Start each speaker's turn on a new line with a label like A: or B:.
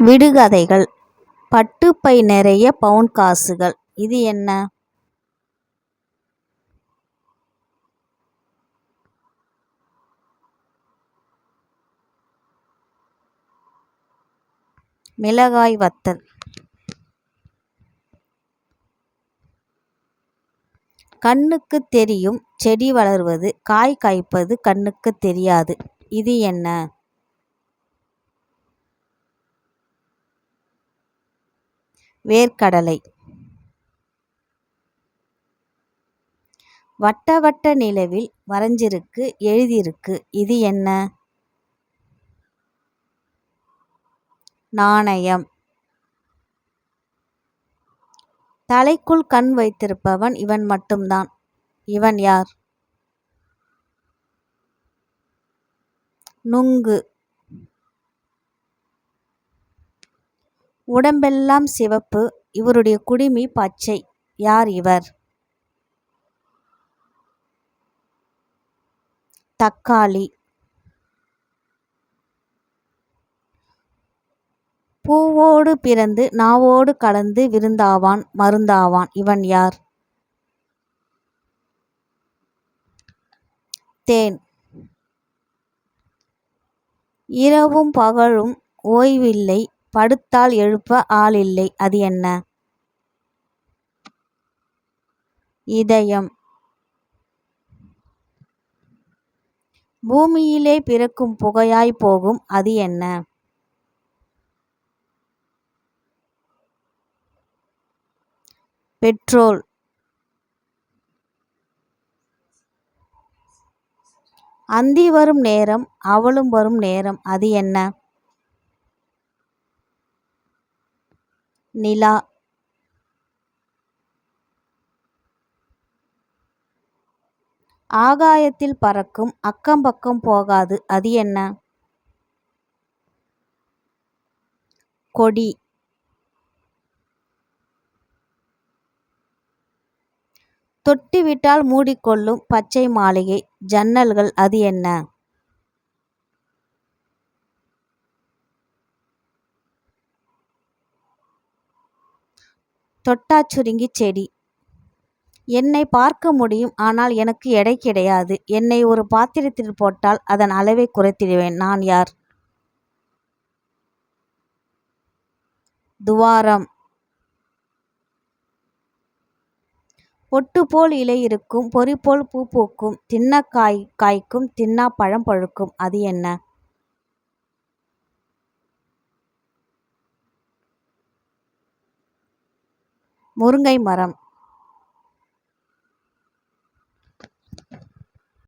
A: விடுகதைகள். பட்டுப்பை நிறைய பவுன் காசுகள். இது என்ன? மிளகாய் வத்தல். கண்ணுக்கு தெரியும் செடி வளர்வது, காய் காய்ப்பது கண்ணுக்கு தெரியாது. இது என்ன? வேர்க்கடலை. வட்ட வட்ட நிலவில் வரைஞ்சிருக்கு, எழுதியிருக்கு. இது என்ன? நாணயம். தலைக்குள் கண் வைத்திருப்பவன் இவன் மட்டும்தான். இவன் யார்? நுங்கு. உடம்பெல்லாம் சிவப்பு, இவருடைய குடுமி பச்சை. யார் இவர்? தக்காளி. பூவோடு பிறந்து நாவோடு கலந்து விருந்தாவான் மருந்தாவான். இவன் யார்? தேன். இரவும் பகலும் ஓய்வில்லை, படுத்தால் எழுப்ப ஆளில்லை. அது என்ன? இதயம். பூமியிலே பிறக்கும் புகையாய் போகும். அது என்ன? பெட்ரோல். அந்தி வரும் நேரம், அவளும் வரும் நேரம். அது என்ன? நிலா. ஆகாயத்தில் பறக்கும், அக்கம் பக்கம் போகாது. அது என்ன? கொடி. தொட்டுவிட்டால் மூடிக்கொள்ளும் பச்சை மாளிகை, ஜன்னல்கள். அது என்ன? தொட்டாச்சுருங்கி செடி. என்னை பார்க்க முடியும், ஆனால் எனக்கு எடை கிடையாது. என்னை ஒரு பாத்திரத்தில் போட்டால் அதன் அளவை குறைத்திடுவேன். நான் யார்? துவாரம். பொட்டு போல் இலை இருக்கும், பொறி போல் பூ பூக்கும், தின்ன காய்க்கும், தின்னா பழம் பழுக்கும். அது என்ன? முருங்கை மரம்.